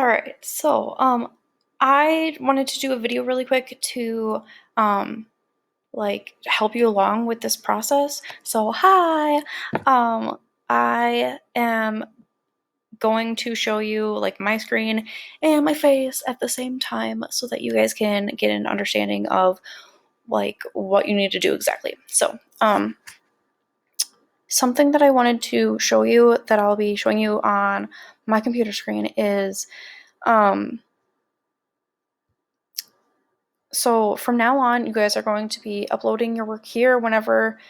All right, so I wanted to do a video really quick to help you along with this process. So hi, I am going to show you like my screen and my face at the same time so that you guys can get an understanding of like what you need to do exactly. So something that I wanted to show you that I'll be showing you on my computer screen is so from now on, you guys are going to be uploading your work here whenever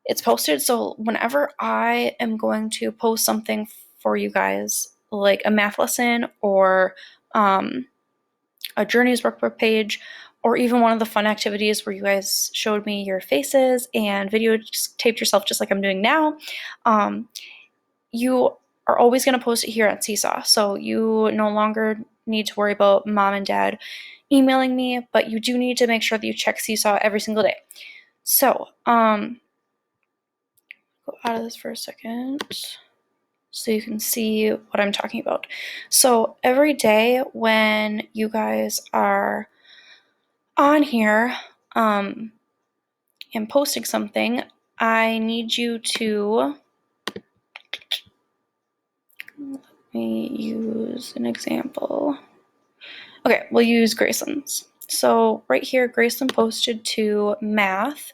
it's posted. So whenever I am going to post something for you guys, like a math lesson or a journeys workbook page, or even one of the fun activities where you guys showed me your faces and videotaped yourself just like I'm doing now, you are always going to post it here on Seesaw. So you no longer need to worry about mom and dad emailing me, but you do need to make sure that you check Seesaw every single day. So, go out of this for a second so you can see what I'm talking about. So every day when you guys are on here and posting something, I need you to, let me use an example. Okay, we'll use Graceland's. So right here, Graceland posted to math.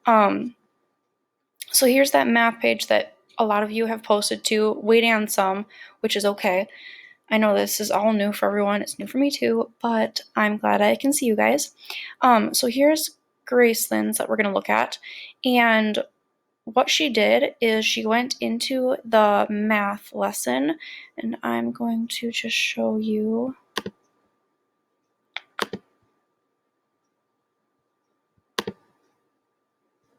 So here's that math page that a lot of you have posted to, waiting on some, which is okay. I know this is all new for everyone. It's new for me too, but I'm glad I can see you guys. So here's Graceland's that we're going to look at. And what she did is she went into the math lesson, and I'm going to just show you.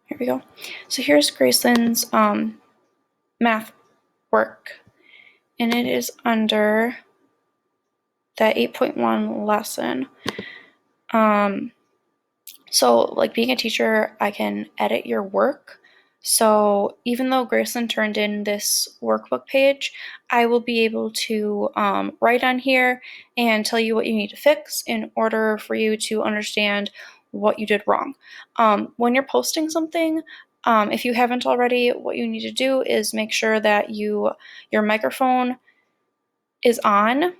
Here we go. So here's Graceland's math work, and it is under that 8.1 lesson. So like being a teacher, I can edit your work. So even though Graceland turned in this workbook page, I will be able to write on here and tell you what you need to fix in order for you to understand what you did wrong. When you're posting something, if you haven't already, what you need to do is make sure that your microphone is on.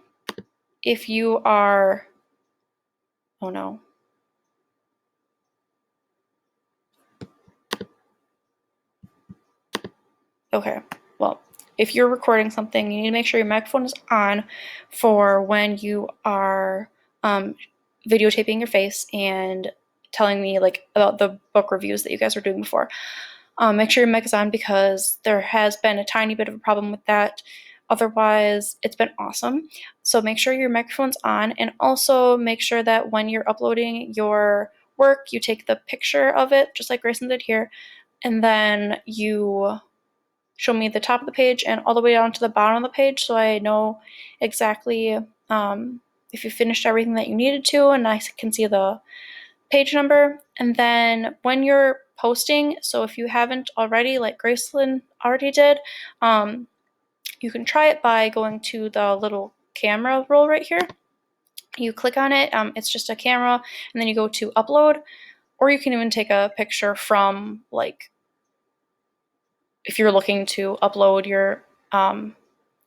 If you are, oh no. Okay, well, if you're recording something, you need to make sure your microphone is on for when you are videotaping your face and telling me like about the book reviews that you guys were doing before. Make sure your mic is on because there has been a tiny bit of a problem with that. Otherwise, it's been awesome. So make sure your microphone's on, and also make sure that when you're uploading your work, you take the picture of it, just like Grayson did here, and then you show me the top of the page and all the way down to the bottom of the page so I know exactly if you finished everything that you needed to, and I can see the page number. And then when you're posting, so if you haven't already, like Graceland already did, you can try it by going to the little camera roll right here. You click on it, it's just a camera, and then you go to upload, or you can even take a picture from like if you're looking to upload your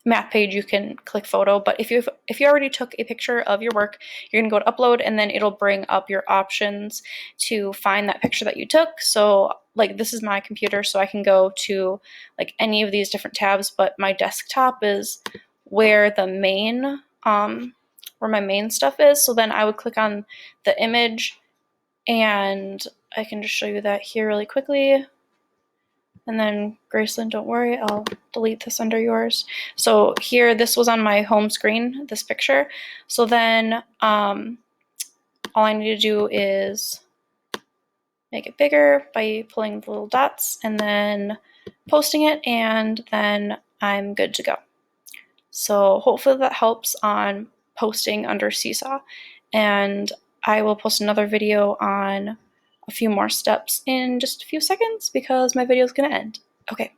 math page, you can click photo. But if you already took a picture of your work, you're gonna go to upload, and then it'll bring up your options to find that picture that you took. So like this is my computer, so I can go to like any of these different tabs, but my desktop is where the main where my main stuff is. So then I would click on the image, and I can just show you that here really quickly. And then Graceland, don't worry, I'll delete this under yours. So here, this was on my home screen, this picture. So then all I need to do is make it bigger by pulling the little dots and then posting it, and then I'm good to go. So hopefully that helps on posting under Seesaw. And I will post another video on a few more steps in just a few seconds because my video is going to end. Okay.